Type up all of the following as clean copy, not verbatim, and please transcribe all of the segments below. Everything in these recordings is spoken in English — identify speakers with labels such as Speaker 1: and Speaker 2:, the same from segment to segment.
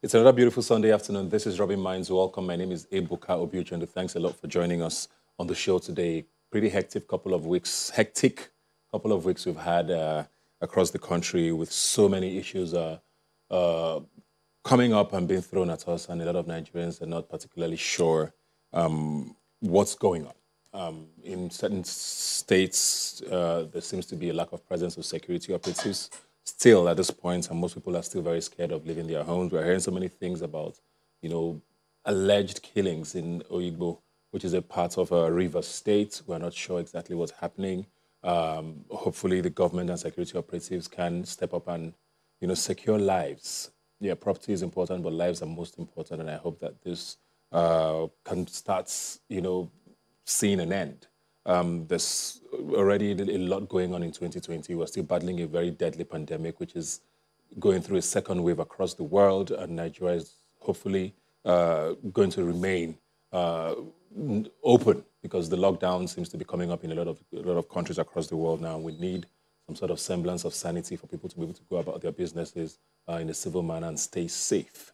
Speaker 1: It's another beautiful Sunday afternoon. This is Robin Minds. Welcome. My name is Ebuka Obiuchendu. Thanks a lot for joining us on the show today. Pretty hectic couple of weeks we've had across the country with so many issues coming up and being thrown at us, and a lot of Nigerians are not particularly sure what's going on. In certain states, there seems to be a lack of presence of security operatives still at this point, and most people are still very scared of leaving their homes. We're hearing so many things about, alleged killings in Oyigbo, which is a part of Rivers State. We're not sure exactly what's happening. Hopefully, the government and security operatives can step up and, secure lives. Yeah, property is important, but lives are most important, and I hope that this can start, seeing an end. There's already a lot going on in 2020. We're still battling a very deadly pandemic, which is going through a second wave across the world, and Nigeria is hopefully going to remain open because the lockdown seems to be coming up in a lot of countries across the world now. We need some sort of semblance of sanity for people to be able to go about their businesses in a civil manner and stay safe.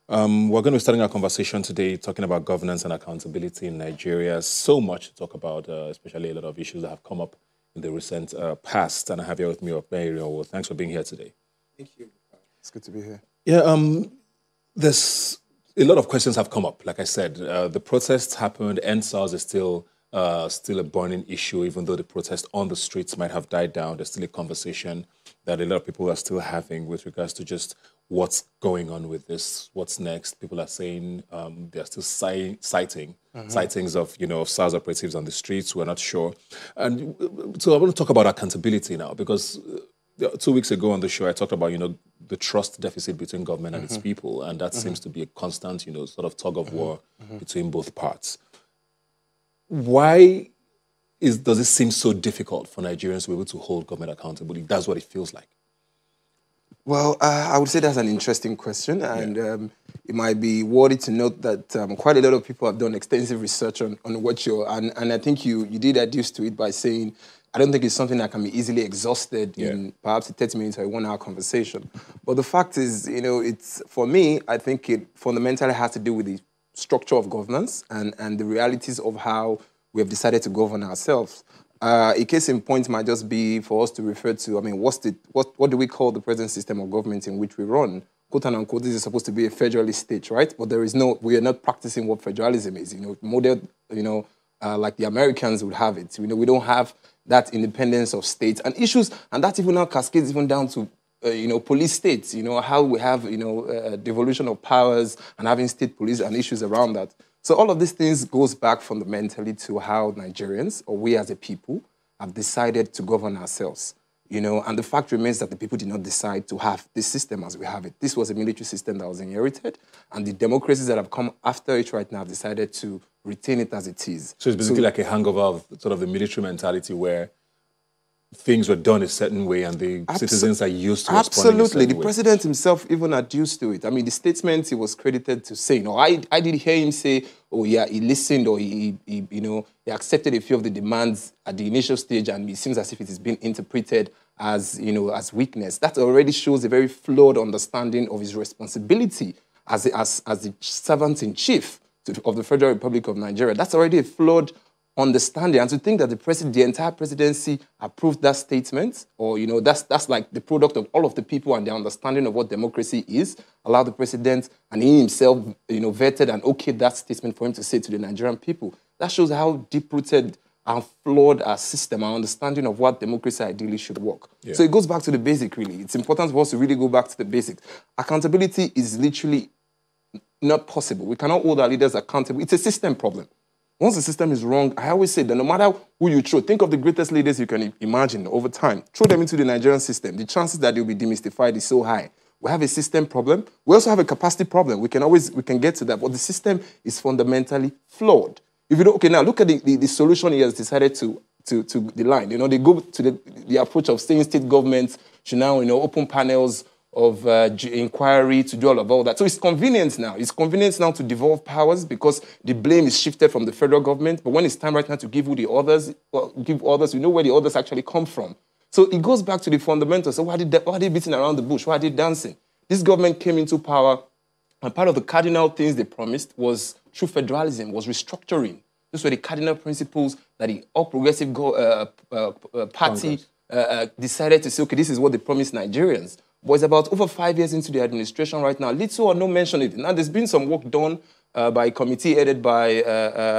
Speaker 1: We're going to be starting our conversation today talking about governance and accountability in Nigeria. So much to talk about, especially a lot of issues that have come up in the recent past. And I have here with me, Well, thanks for being here today.
Speaker 2: Thank you. It's good to be here.
Speaker 1: Yeah, there's a lot of questions have come up. Like I said, the protests happened. NSARS is still a burning issue, even though the protest on the streets might have died down. There's still a conversation that a lot of people are still having with regards to just what's going on with this, what's next. People are saying they're still citing sightings of SARS operatives on the streets. We're not sure. And so I want to talk about accountability now, because 2 weeks ago on the show, I talked about, the trust deficit between government and its people. And that seems to be a constant, sort of tug of war between both parts. Why does it seem so difficult for Nigerians to be able to hold government accountable? That's what it feels like.
Speaker 2: Well, I would say that's an interesting question, and it might be worthy to note that quite a lot of people have done extensive research on what and I think you did adduce to it by saying, I don't think it's something that can be easily exhausted in perhaps a 30 minutes or a 1 hour conversation. But the fact is, for me, I think it fundamentally has to do with the structure of governance and the realities of how we have decided to govern ourselves. A case in point might just be for us to refer to, what do we call the present system of government in which we run? Quote and unquote, this is supposed to be a federalist state, right? But we are not practicing what federalism is, modeled, like the Americans would have it. We don't have that independence of states and issues, and that even now cascades even down to police states, how we have, devolution of powers and having state police and issues around that. So all of these things goes back fundamentally to how Nigerians, or we as a people, have decided to govern ourselves. And the fact remains that the people did not decide to have this system as we have it. This was a military system that was inherited, and the democracies that have come after it right now have decided to retain it as it is.
Speaker 1: So it's basically like a hangover of sort of the military mentality where things were done a certain way and the citizens are used to responding a certain way.
Speaker 2: The president himself even adduced to it. The statements he was credited to saying, I did hear him say, oh yeah, he listened, or he accepted a few of the demands at the initial stage, and it seems as if it is being interpreted as, as weakness. That already shows a very flawed understanding of his responsibility as the servant-in-chief of the Federal Republic of Nigeria. That's already a flawed understanding, and to think that the entire presidency approved that statement, or that's like the product of all of the people and their understanding of what democracy is, allow the president and he himself, vetted and okayed that statement for him to say to the Nigerian people. That shows how deep-rooted and flawed our system, our understanding of what democracy ideally should work. Yeah. So it goes back to the basic, really. It's important for us to really go back to the basics. Accountability is literally not possible. We cannot hold our leaders accountable. It's a system problem. Once the system is wrong, I always say that no matter who you throw, think of the greatest leaders you can imagine over time, throw them into the Nigerian system. The chances that they'll be demystified is so high. We have a system problem. We also have a capacity problem. We can get to that, but the system is fundamentally flawed. If you don't, okay, now look at the solution he has decided to the line. They go to the approach of saying state governments should now, open panels of inquiry to do all that. So it's convenient now. It's convenient now to devolve powers because the blame is shifted from the federal government. But when it's time right now to give you the others, we know where the others actually come from. So it goes back to the fundamentals. So why are they beating around the bush? Why are they dancing? This government came into power And part of the cardinal things they promised was true federalism, was restructuring. Those were the cardinal principles that the All Progressive Party decided to say, okay, this is what they promised Nigerians. But it's about over 5 years into the administration right now. Little or no mention of it. Now, there's been some work done by a committee headed by,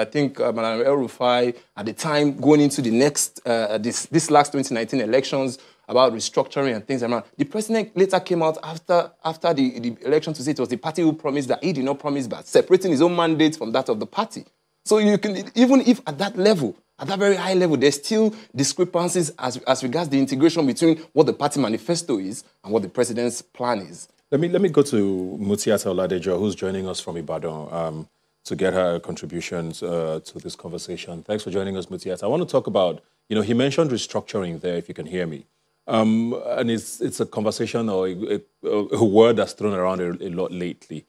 Speaker 2: I think, Malam El Rufai, at the time going into the next, this last 2019 elections about restructuring and things like that. The president later came out after the election to say it was the party who promised that he did not promise, but separating his own mandate from that of the party. So you can, even if at that level, at that very high level, there's still discrepancies as regards the integration between what the party manifesto is and what the president's plan is.
Speaker 1: Let me go to Mutiata Oladejo, who's joining us from Ibadan, to get her contributions to this conversation. Thanks for joining us, Mutiata. I want to talk about, he mentioned restructuring there, if you can hear me. And it's a conversation or a word that's thrown around a lot lately.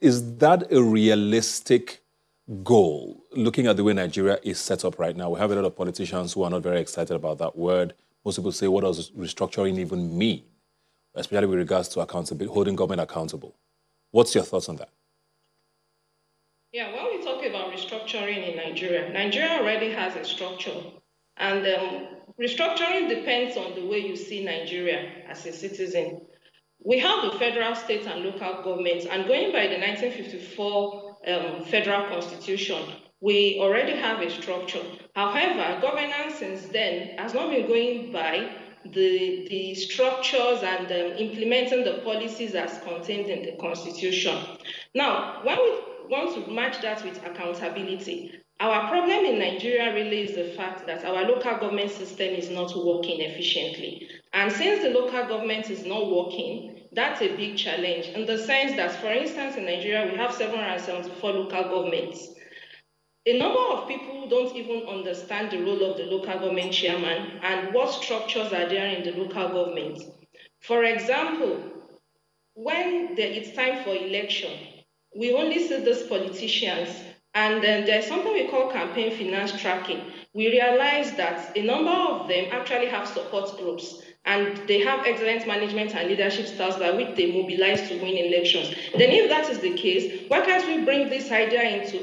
Speaker 1: Is that a realistic goal, looking at the way Nigeria is set up right now? We have a lot of politicians who are not very excited about that word. Most people say, what does restructuring even mean? Especially with regards to accountability, holding government accountable. What's your thoughts on that?
Speaker 3: Yeah, when we talk about restructuring in Nigeria already has a structure. And restructuring depends on the way you see Nigeria as a citizen. We have the federal, state, and local governments, and going by the 1954 federal constitution, we already have a structure. However, governance since then has not been going by the structures and implementing the policies as contained in the constitution. Now, when we want to match that with accountability, our problem in Nigeria really is the fact that our local government system is not working efficiently. And since the local government is not working, that's a big challenge in the sense that, for instance, in Nigeria, we have 774 local governments. A number of people don't even understand the role of the local government chairman and what structures are there in the local government. For example, when it's time for election, we only see these politicians, and then there's something we call campaign finance tracking. We realize that a number of them actually have support groups, and they have excellent management and leadership styles by which they mobilize to win elections. Then if that is the case, why can't we bring this idea into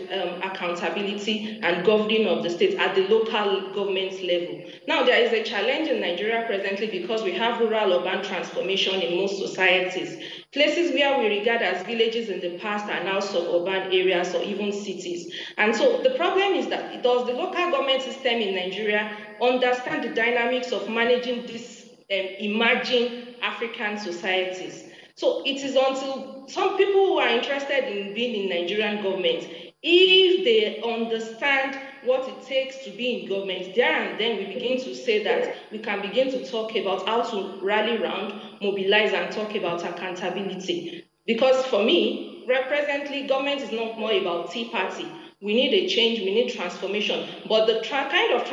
Speaker 3: accountability and governing of the state at the local government level? Now, there is a challenge in Nigeria presently because we have rural-urban transformation in most societies. Places where we regard as villages in the past are now suburban areas or even cities. And so the problem is that does the local government system in Nigeria understand the dynamics of managing these emerging African societies? So it is until some people who are interested in being in Nigerian government, if they understand what it takes to be in government, there and then we begin to say that we can begin to talk about how to rally around, mobilize, and talk about accountability. Because for me, presently, government is not more about tea party. We need a change, we need transformation. But the kind of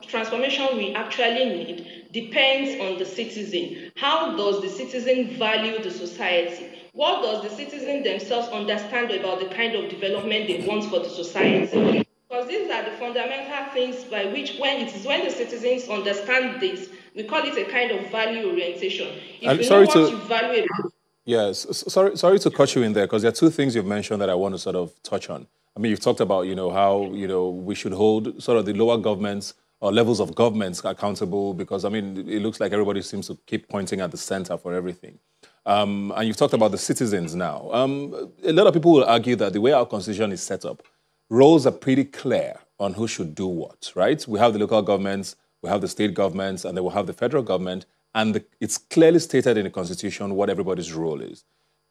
Speaker 3: transformation we actually need depends on the citizen. How does the citizen value the society? What does the citizen themselves understand about the kind of development they want for the society? Because these are the fundamental things by which, when the citizens understand this, we call it a kind of value orientation. If you know what you value about.
Speaker 1: Yes, sorry to cut you in there, because there are two things you've mentioned that I want to sort of touch on. I mean, you've talked about, how, we should hold sort of the lower governments or levels of governments accountable, because, I mean, it looks like everybody seems to keep pointing at the center for everything. And you've talked about the citizens now. A lot of people will argue that the way our constitution is set up, roles are pretty clear on who should do what, right? We have the local governments, we have the state governments, and then we'll have the federal government, and it's clearly stated in the constitution what everybody's role is.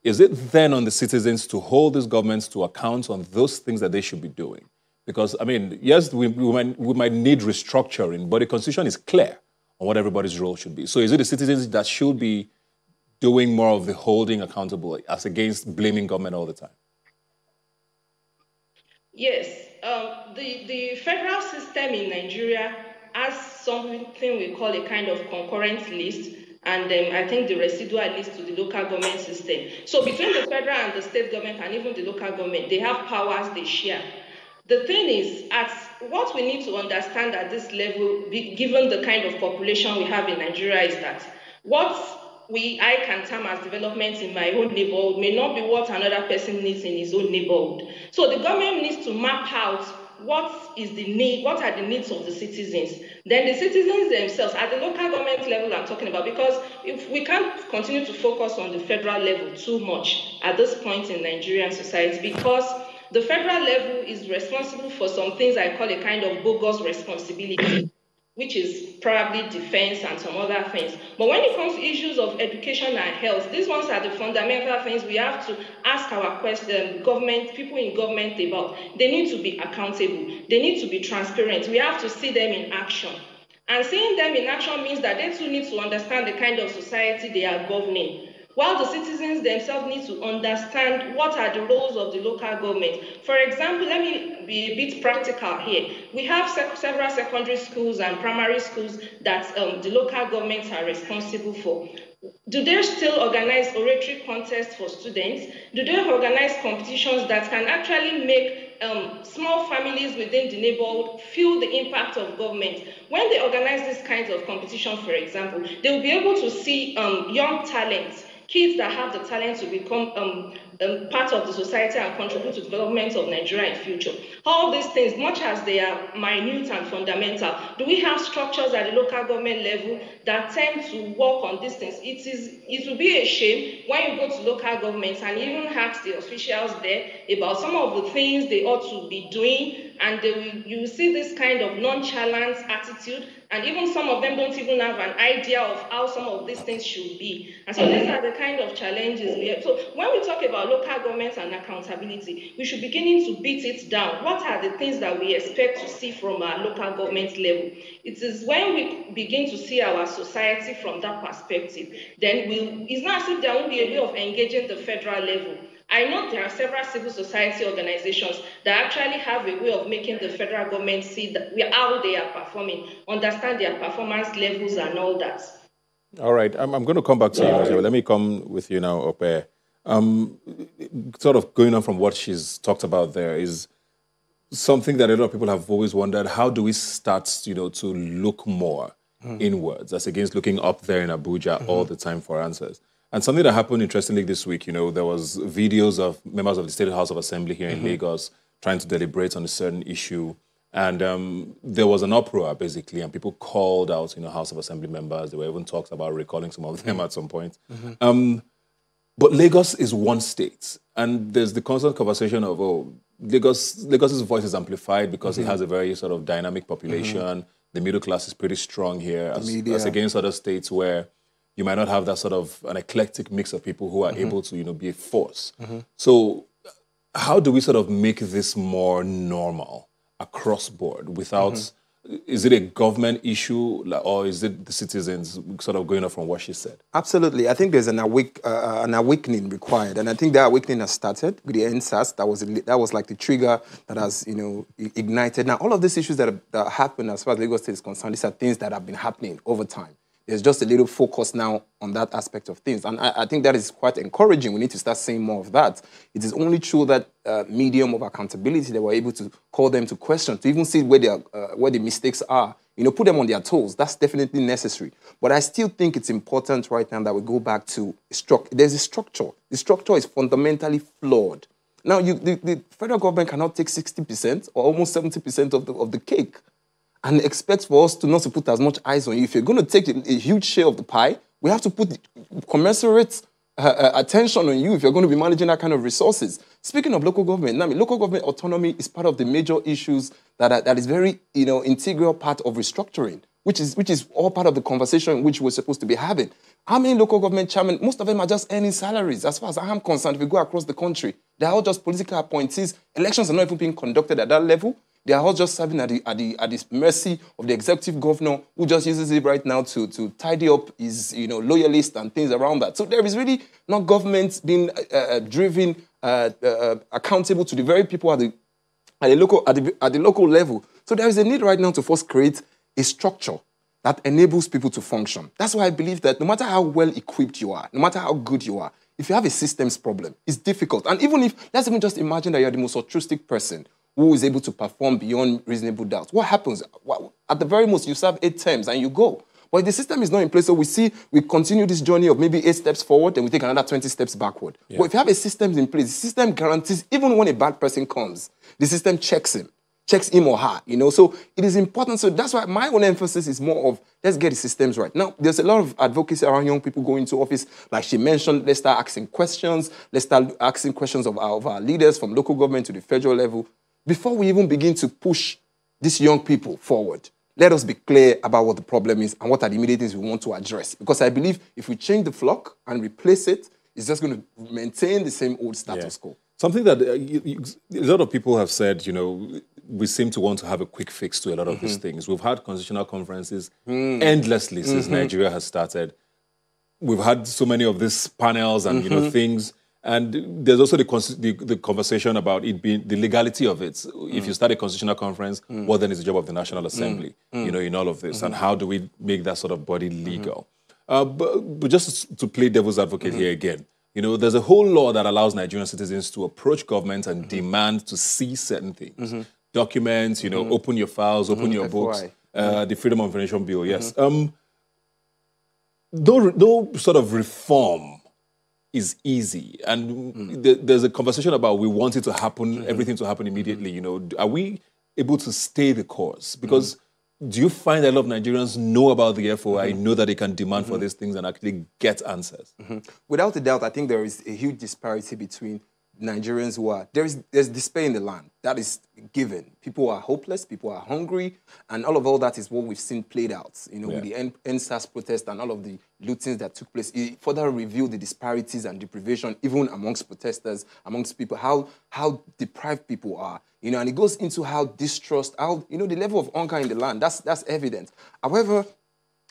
Speaker 1: Is it then on the citizens to hold these governments to account on those things that they should be doing? Because, I mean, yes, we might need restructuring, but the constitution is clear on what everybody's role should be. So is it the citizens that should be doing more of the holding accountable as against blaming government all the time?
Speaker 3: Yes, the federal system in Nigeria has something we call a kind of concurrent list, and I think the residual list to the local government system. So between the federal and the state government and even the local government, they have powers they share. The thing is, what we need to understand at this level, given the kind of population we have in Nigeria, is that what I can term as development in my own neighborhood may not be what another person needs in his own neighborhood. So the government needs to map out what is the need, what are the needs of the citizens. Then the citizens themselves, at the local government level I'm talking about, because if we can't continue to focus on the federal level too much at this point in Nigerian society, because the federal level is responsible for some things I call a kind of bogus responsibility, which is probably defense and some other things. But when it comes to issues of education and health, these ones are the fundamental things we have to ask our government, people in government about. They need to be accountable. They need to be transparent. We have to see them in action. And seeing them in action means that they too need to understand the kind of society they are governing, while the citizens themselves need to understand what are the roles of the local government. For example, let me be a bit practical here. We have several secondary schools and primary schools that the local governments are responsible for. Do they still organize oratory contests for students? Do they organize competitions that can actually make small families within the neighborhood feel the impact of government? When they organize these kinds of competition, for example, they will be able to see young talents, kids that have the talent to become part of the society and contribute to the development of Nigeria in future. All these things, much as they are minute and fundamental, do we have structures at the local government level that tend to work on these things? It will be a shame when you go to local governments and even ask the officials there about some of the things they ought to be doing, and you will see this kind of nonchalant attitude, and even some of them don't even have an idea of how some of these things should be. And so these are the kind of challenges we have. So when we talk about local government and accountability, we should begin to beat it down. What are the things that we expect to see from our local government level? It is when we begin to see our society from that perspective, then it's not as if there won't be a way of engaging the federal level. I know there are several civil society organizations that actually have a way of making the federal government see how they are performing, understand their performance levels and all that.
Speaker 1: All right, I'm going to come back to you, Michelle. Let me come with you now, Ope. Sort of going on from what she's talked about there is something that a lot of people have always wondered: how do we start, to look more inwards, as against looking up there in Abuja all the time for answers? And something that happened interestingly this week, there was videos of members of the State House of Assembly here in Lagos trying to deliberate on a certain issue. And there was an uproar, basically, and people called out, House of Assembly members. There were even talks about recalling some of them at some point. But Lagos is one state, and there's the constant conversation of, Lagos's voice is amplified because it has a very sort of dynamic population. The middle class is pretty strong here, as against other states where you might not have that sort of an eclectic mix of people who are able to, be a force. So how do we sort of make this more normal across board without, is it a government issue or is it the citizens sort of going off from what she said?
Speaker 2: Absolutely. I think there's an awakening required. And I think that awakening has started with the NSAS. That was like the trigger that has, ignited. Now, all of these issues that happen as far as Lagos State is concerned, these are things that have been happening over time. There's just a little focus now on that aspect of things. And I think that is quite encouraging. We need to start seeing more of that. It is only through that medium of accountability that we're able to call them to question, to even see where the mistakes are, put them on their toes. That's definitely necessary. But I still think it's important right now that we go back to there's a structure. The structure is fundamentally flawed. Now, the federal government cannot take 60% or almost 70% of the cake and expect for us to not to put as much eyes on you. If you're going to take a huge share of the pie, we have to put commensurate attention on you if you're going to be managing that kind of resources. Speaking of local government, local government autonomy is part of the major issues that is very, integral part of restructuring, which is all part of the conversation which we're supposed to be having. How many local government chairmen, most of them are just earning salaries. As far as I am concerned, if we go across the country, they're all just political appointees. Elections are not even being conducted at that level. They are all just serving at the mercy of the executive governor, who just uses it right now to tidy up his loyalists and things around that. So there is really not government being driven, accountable to the very people at the local level. So there is a need right now to first create a structure that enables people to function. That's why I believe that no matter how well equipped you are, no matter how good you are, if you have a systems problem, it's difficult. And even if, let's even just imagine that you're the most altruistic person who is able to perform beyond reasonable doubt. What happens? At the very most, you serve 8 terms and you go. But the system is not in place, so we continue this journey of maybe 8 steps forward, then we take another 20 steps backward. Yeah. But if you have a system in place, the system guarantees, even when a bad person comes, the system checks him or her, So it is important. So that's why my own emphasis is more of, let's get the systems right. Now, there's a lot of advocacy around young people going to office. Like she mentioned, let's start asking questions. Let's start asking questions of our leaders from local government to the federal level. Before we even begin to push these young people forward, let us be clear about what the problem is and what are the immediate things we want to address. Because I believe if we change the flock and replace it, it's just going to maintain the same old status quo.
Speaker 1: Something that a lot of people have said, we seem to want to have a quick fix to a lot of these things. We've had constitutional conferences endlessly since Nigeria has started. We've had so many of these panels and, things. And there's also the conversation about it being the legality of it. If you start a constitutional conference, what then is the job of the National Assembly, in all of this? And how do we make that sort of body legal? But just to play devil's advocate here again, there's a whole law that allows Nigerian citizens to approach government and demand to see certain things. Documents, open your files, open your books. The Freedom of Information Bill, yes. No sort of reform is easy. And there's a conversation about we want it to happen, everything to happen immediately. Are we able to stay the course? Because do you find that a lot of Nigerians know about the FOI, know that they can demand for these things and actually get answers?
Speaker 2: Without a doubt, I think there is a huge disparity between Nigerians who are, there's despair in the land. That is given. People are hopeless, people are hungry, and all that is what we've seen played out, with the NSAS protest and all of the lootings that took place. It further revealed the disparities and deprivation, even amongst protesters, amongst people, how deprived people are, and it goes into how distrust, the level of hunger in the land, that's evident. However,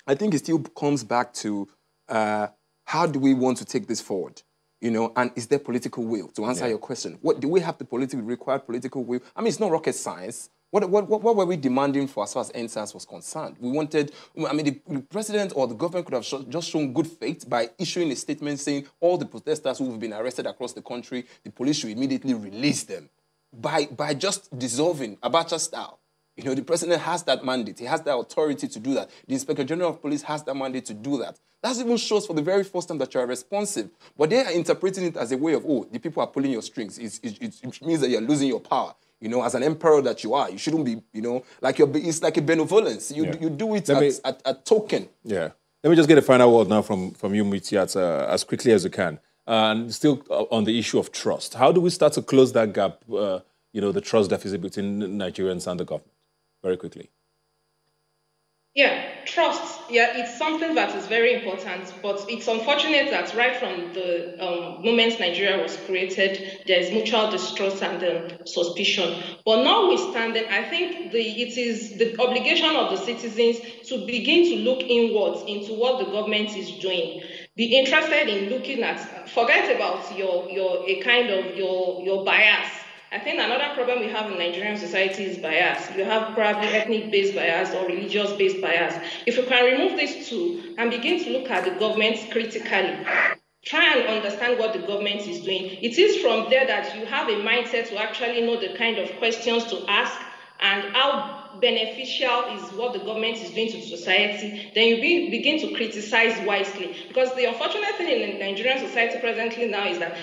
Speaker 2: I think it still comes back to how do we want to take this forward? And is there political will? To answer your question, what do we have the required political will? I mean, it's not rocket science. What were we demanding for as far as NSAS was concerned? We wanted, the president or the government could have just shown good faith by issuing a statement saying all the protesters who have been arrested across the country, the police should immediately release them by just dissolving Abacha style. The president has that mandate. He has the authority to do that. The Inspector General of Police has that mandate to do that. That even shows for the very first time that you are responsive. But they are interpreting it as a way of, the people are pulling your strings. It means that you're losing your power. As an emperor that you are, you shouldn't be, it's like a benevolence. You do it as a token.
Speaker 1: Yeah. Let me just get a final word now from you, Mitiat, as quickly as you can. And still on the issue of trust. How do we start to close that gap, the trust deficit between Nigerians and the government? Very quickly.
Speaker 3: Yeah, trust. Yeah, it's something that is very important, but it's unfortunate that right from the moment Nigeria was created, there is mutual distrust and suspicion. But notwithstanding, I think it is the obligation of the citizens to begin to look inwards into what the government is doing. Be interested in looking at, forget about your bias. I think another problem we have in Nigerian society is bias. You have probably ethnic-based bias or religious-based bias. If you can remove these two and begin to look at the government critically, try and understand what the government is doing, it is from there that you have a mindset to actually know the kind of questions to ask and how beneficial is what the government is doing to society, then you begin to criticize wisely. Because the unfortunate thing in Nigerian society presently now is that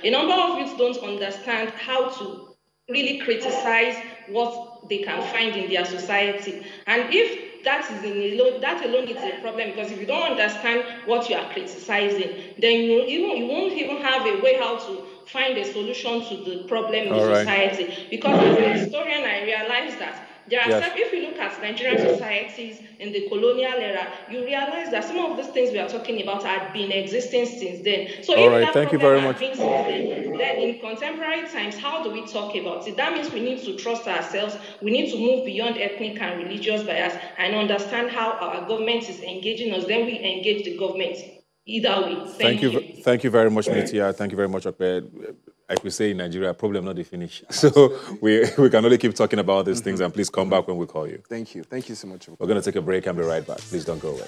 Speaker 3: a number of youths don't understand how to really criticize what they can find in their society. And if that alone is a problem, because if you don't understand what you are criticizing, then you won't even have a way how to find a solution to the problem in the society. Because as a historian, I realized that there are if you look at Nigerian societies in the colonial era, you realize that some of these things we are talking about had been existing since then. So if that
Speaker 1: thank you very much.
Speaker 3: Then in contemporary times, how do we talk about it? That means we need to trust ourselves. We need to move beyond ethnic and religious bias and understand how our government is engaging us. Then we engage the government. Either way. Thank you.
Speaker 1: Thank you very much, Mitia. Thank you very much, Okpe. Like we say in Nigeria, problem not the finish. So we can only keep talking about these things, and please come back when we call you.
Speaker 2: Thank you. Thank you so much.
Speaker 1: We're going to take a break and be right back. Please don't go away.